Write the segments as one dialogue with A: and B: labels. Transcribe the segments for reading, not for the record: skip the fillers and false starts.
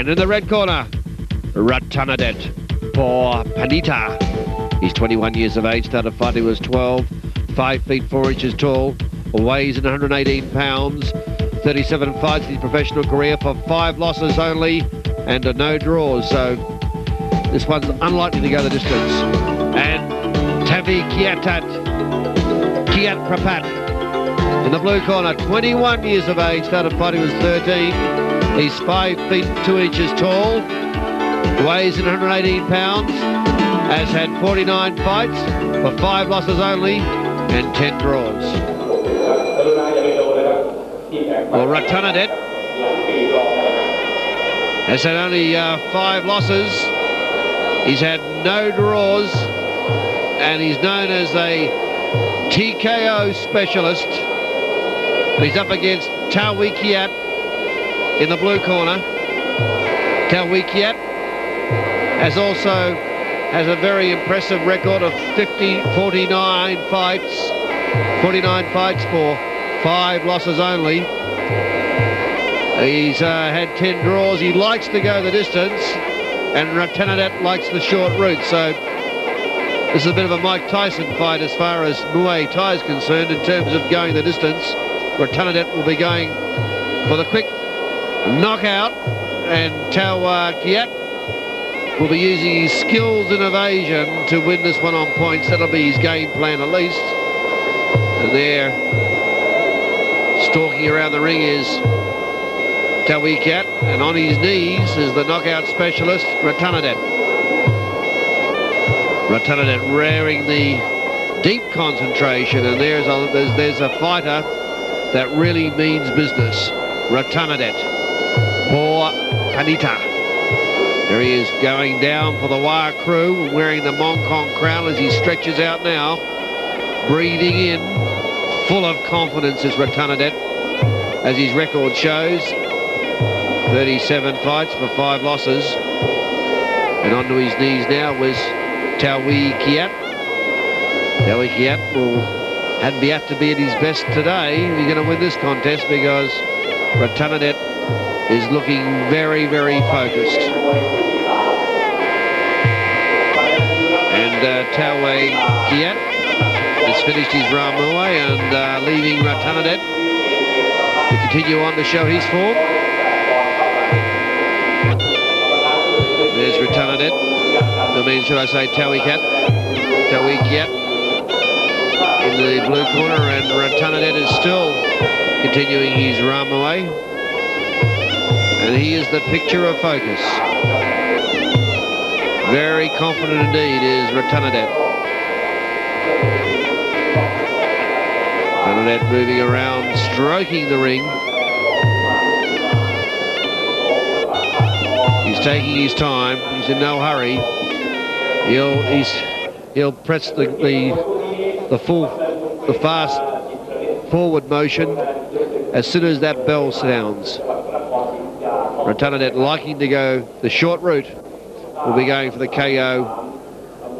A: And in the red corner, Ratandej, Por.Panita. He's 21 years of age, started fight he was 12, 5 feet 4 inches tall, weighs in 118 pounds, 37 fights in his professional career for 5 losses only and no draws, so this one's unlikely to go the distance. And Taveekiat, Kiatprapat in the blue corner, 21 years of age, started fighting was 13. He's 5 feet 2 inches tall, weighs in 118 pounds, has had 49 fights for 5 losses only and 10 draws. Well, Ratandej has had only 5 losses. He's had no draws, and he's known as a TKO specialist. He's up against Taveekiat in the blue corner. Taveekiat has a very impressive record of 49 fights for 5 losses only. He's had 10 draws. He likes to go the distance, and Ratandej likes the short route. So this is a bit of a Mike Tyson fight as far as Muay Thai is concerned in terms of going the distance. Ratandej will be going for the quick knockout, and Taveekiat will be using his skills in evasion to win this one on points. That'll be his game plan at least. And there, stalking around the ring is Taveekiat, and on his knees is the knockout specialist, Ratandej. Ratandej rearing the deep concentration, and there's a fighter that really means business. Ratandej, Por.Panita. There he is going down for the wire crew, wearing the Mong Kong crown as he stretches out now. Breathing in, full of confidence is Ratandej, as his record shows. 37 fights for 5 losses. And onto his knees now was Taveekiat. Taveekiat had to be at his best today if he's going to win this contest, because Ratandej is looking very, very focused. And Taveekiat has finished his Ramuay and leaving Ratandej to continue on to show his form. There's Ratandej. I mean, should I say Taveekiat in the blue corner, and Ratandej is still continuing his Ramuay. And he is the picture of focus. Very confident indeed is Ratandej. Ratandej moving around, stroking the ring. He's taking his time. He's in no hurry. He'll press the fast forward motion as soon as that bell sounds. Ratandej, liking to go the short route, will be going for the KO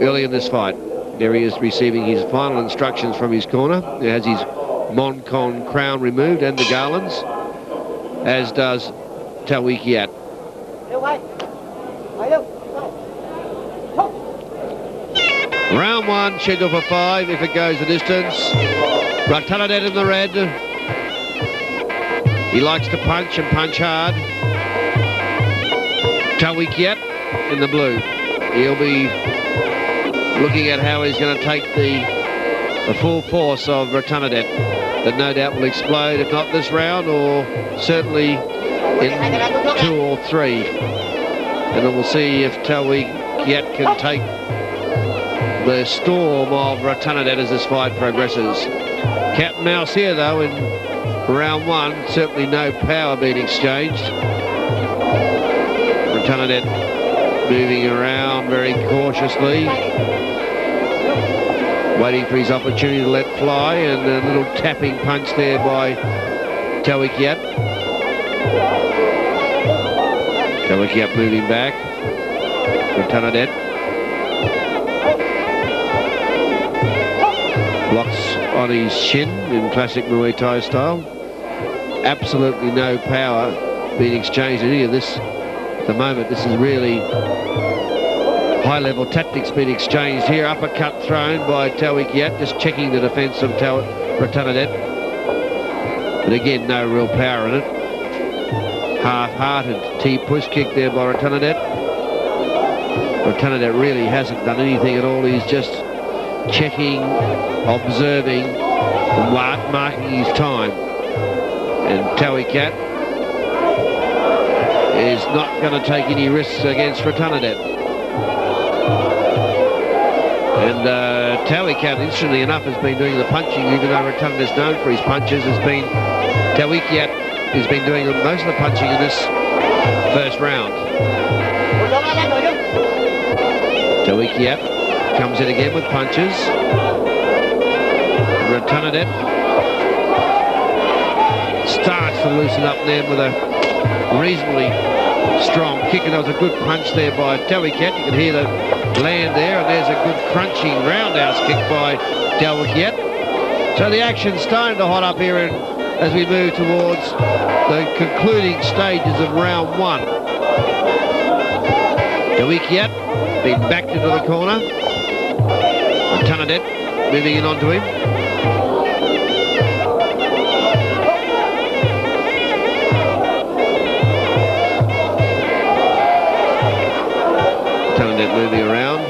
A: early in this fight. There he is receiving his final instructions from his corner. He has his Mong Kong crown removed and the garlands, as does Taveekiat. Round 1, scheduled for 5 if it goes the distance. Ratandej in the red. He likes to punch and punch hard. Taveekiat in the blue. He'll be looking at how he's going to take the full force of Ratandej, that no doubt will explode, if not this round, or certainly in 2 or 3. And then we'll see if Taveekiat can take the storm of Ratandej as this fight progresses. Cat and mouse here though in round 1, certainly no power being exchanged. Ratandej moving around very cautiously, waiting for his opportunity to let fly, and a little tapping punch there by Taveekiat. Taveekiat moving back. Ratandej blocks on his shin in classic Muay Thai style. Absolutely no power being exchanged in any of this At the moment, this is really high-level tactics being exchanged here. Uppercut thrown by Taveekiat, just checking the defence of Ratandej. But again, no real power in it. Half-hearted T-push kick there by Ratandej. Ratandej really hasn't done anything at all. He's just checking, observing, and marking his time. And Taveekiat is not going to take any risks against Ratandej. And Taveekiat, interestingly enough, has been doing the punching, even though Ratandej is known for his punches. Taveekiat has been doing most of the punching in this first round. Taveekiat comes in again with punches. Ratandej starts to loosen up there with a reasonably strong kick, and there was a good punch there by Taveekiat. You can hear the land there, and there's a good crunching roundhouse kick by Taveekiat. So the action's starting to hot up here as we move towards the concluding stages of round one. Taveekiat being backed into the corner. Ratandej moving in onto him. Ratandej moving around.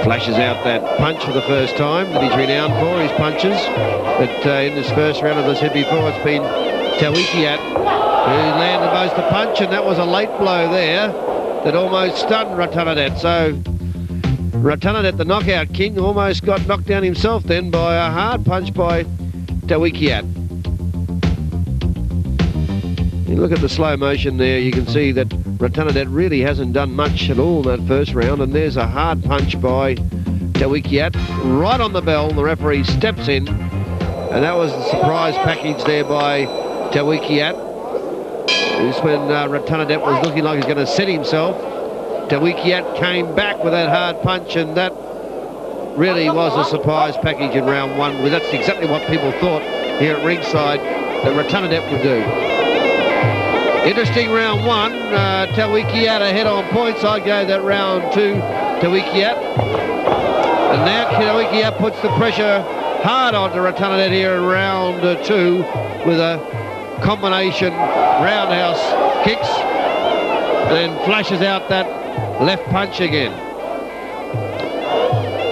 A: Flashes out that punch for the first time that he's renowned for, his punches. But in this first round, as I said before, it's been Taveekiat who landed most of the punch, and that was a late blow there that almost stunned Ratandej. So Ratandej, the knockout king, almost got knocked down himself then by a hard punch by Taveekiat. You look at the slow motion there, you can see that Ratandej really hasn't done much at all in that first round, and there's a hard punch by Taveekiat right on the bell. The referee steps in, and that was the surprise package there by Taveekiat. This when Ratandej was looking like he's going to set himself. Taveekiat came back with that hard punch, and that really was a surprise package in round one. Well, that's exactly what people thought here at ringside that Ratandej would do. Interesting round one. Taveekiat ahead on points. I'd go that round two, Taveekiat. And now Taveekiat puts the pressure hard onto Ratandej here in round two with a combination roundhouse kicks, then flashes out that left punch again.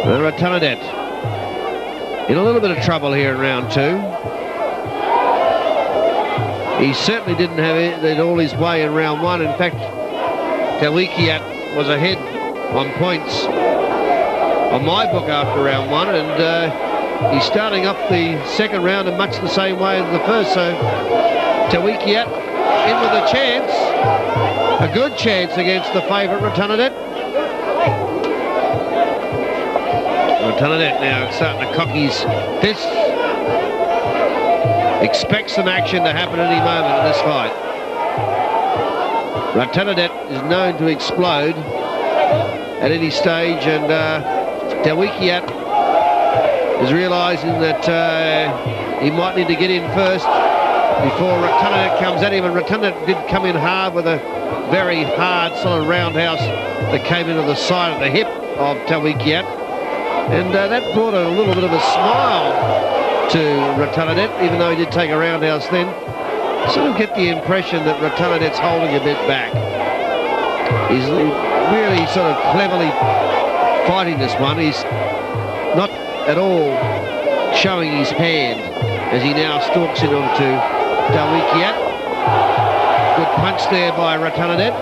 A: And Ratandej in a little bit of trouble here in round two. He certainly didn't have it all his way in round one. In fact, Taveekiat was ahead on points on my book after round one, and he's starting up the second round in much the same way as the first. So Taveekiat in with a chance, a good chance against the favourite Ratandej. Ratandej now starting to cock his fists. Expect some action to happen at any moment in this fight. Ratandej is known to explode at any stage, and Taveekiat is realising that he might need to get in first before Ratandej comes at him, and Ratandej did come in hard with a very hard solid roundhouse that came into the side of the hip of Taveekiat, and that brought a little bit of a smile to Ratandej, even though he did take a roundhouse then. Sort of get the impression that Ratandej's holding a bit back. He's really sort of cleverly fighting this one. He's not at all showing his hand as he now stalks in onto Taveekiat. Good punch there by Ratandej.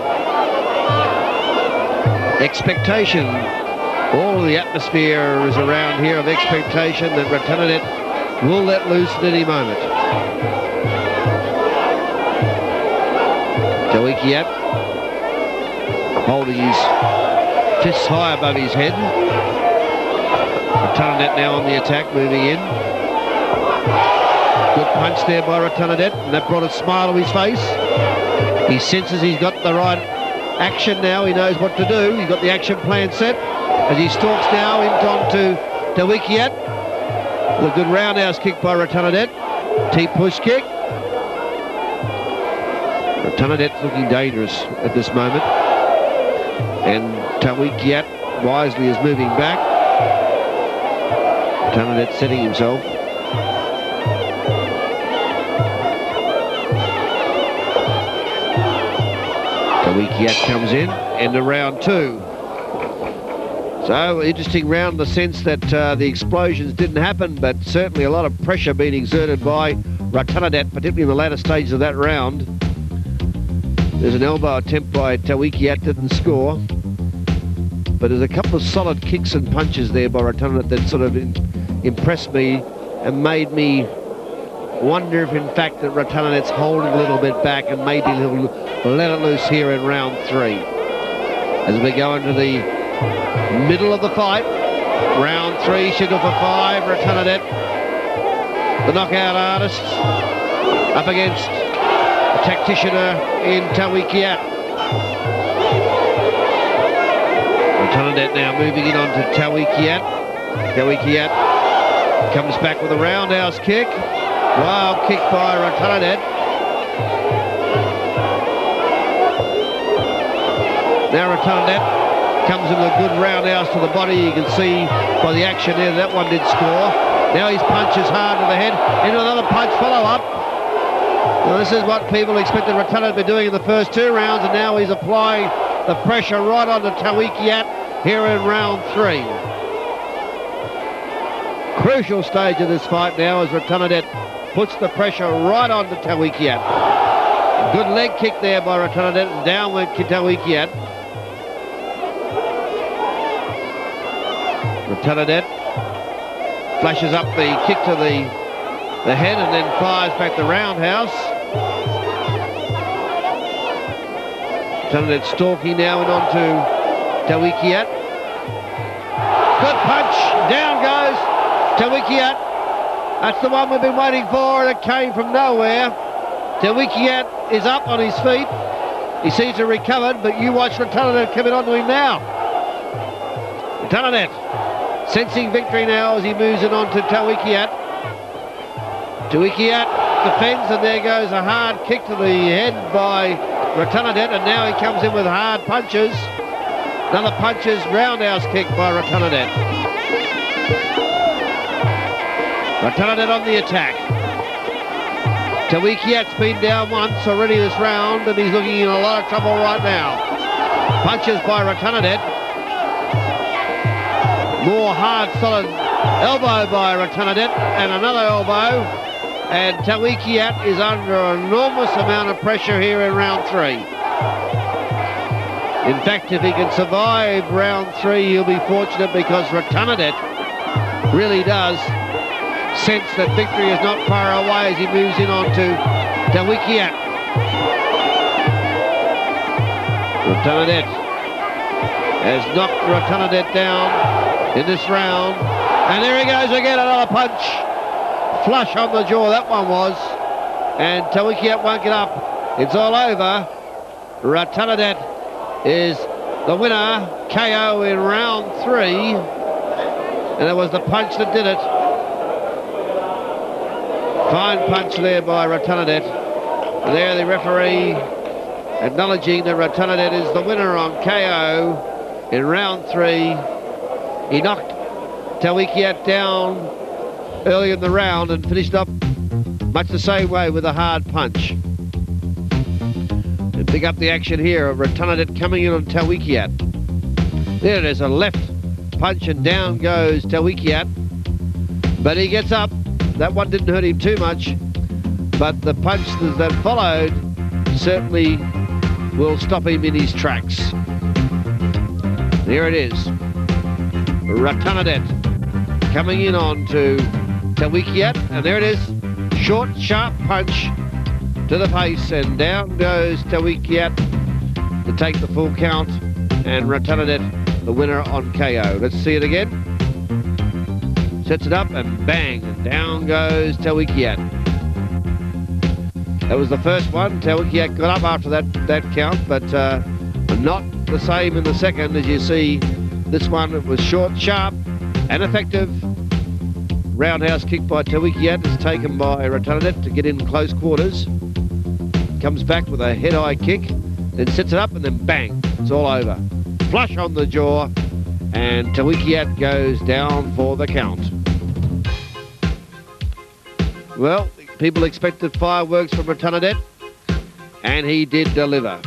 A: Expectation. All of the atmosphere is around here of expectation that Ratandej will let loose at any moment. Taveekiat holding his fists high above his head. Ratandej now on the attack, moving in. Good punch there by Ratandej, and that brought a smile to his face. He senses he's got the right action now. He knows what to do. He's got the action plan set as he stalks now into Taveekiat. A good roundhouse kick by Ratandej. T-push kick. Ratandej's looking dangerous at this moment. And Taveekiat wisely is moving back. Ratandej setting himself. Taveekiat comes in, end of round 2. So, interesting round in the sense that the explosions didn't happen, but certainly a lot of pressure being exerted by Ratandej, particularly in the latter stages of that round. There's an elbow attempt by Taveekiat, didn't score. But there's a couple of solid kicks and punches there by Ratandej that sort of impressed me and made me wonder if in fact that Ratandej's holding a little bit back and maybe he'll let it loose here in round 3. As we go into the middle of the fight, round 3 scheduled for 5. Ratandej, the knockout artist, up against a tacticianer in Taveekiat. Ratandej now moving in onto Taveekiat. Taveekiat comes back with a roundhouse kick. Wild kick by Ratandej. Now Ratandej comes in with a good roundhouse to the body. You can see by the action there that one did score. Now his punches hard to the head. Into another punch follow-up. Well, this is what people expected Ratandej to be doing in the first 2 rounds, and now he's applying the pressure right onto Taveekiat here in round 3. Crucial stage of this fight now as Ratandej puts the pressure right onto Taveekiat. Good leg kick there by Ratandej, and down went Taveekiat. Ratandej flashes up the kick to the head and then fires back the roundhouse. Ratandej stalking now and on to Taveekiat. Good punch, down goes Taveekiat. That's the one we've been waiting for, and it came from nowhere. Taveekiat is up on his feet. He seems to have recovered, but you watch Ratandej coming on to him now. Ratandej sensing victory now as he moves it on to Taveekiat. Taveekiat defends, and there goes a hard kick to the head by Ratandej, and now he comes in with hard punches. Another punches, roundhouse kick by Ratandej. Ratandej on the attack. Taveekiat's been down once already this round, and he's looking in a lot of trouble right now. Punches by Ratandej. More hard, solid elbow by Ratandej, and another elbow. And Taveekiat is under an enormous amount of pressure here in round 3. In fact, if he can survive round 3, he'll be fortunate, because Ratandej really does sense that victory is not far away as he moves in onto Taveekiat. Ratandej has knocked Ratandej down in this round, and there he goes again, another punch, flush on the jaw that one was, and Taveekiat won't get up. It's all over. Ratandej is the winner, KO in round 3, and it was the punch that did it. Fine punch there by Ratandej. There the referee acknowledging that Ratandej is the winner on KO in round 3. He knocked Taveekiat down early in the round and finished up much the same way with a hard punch. And pick up the action here of Ratandej coming in on Taveekiat. There it is, a left punch, and down goes Taveekiat. But he gets up. That one didn't hurt him too much, but the punch that followed certainly will stop him in his tracks. There it is. Ratandej coming in on to Taveekiat, and there it is, short, sharp punch to the face, and down goes Taveekiat to take the full count, and Ratandej the winner on KO. Let's see it again. Sets it up, and bang, and down goes Taveekiat. That was the first one. Taveekiat got up after that count, but not the same in the second. As you see, this one, it was short, sharp, and effective. Roundhouse kick by Taveekiat is taken by Ratandej to get in close quarters. comes back with a head-high kick, then sets it up and then bang, it's all over. Flush on the jaw, and Taveekiat goes down for the count. Well, people expected fireworks from Ratandej, and he did deliver.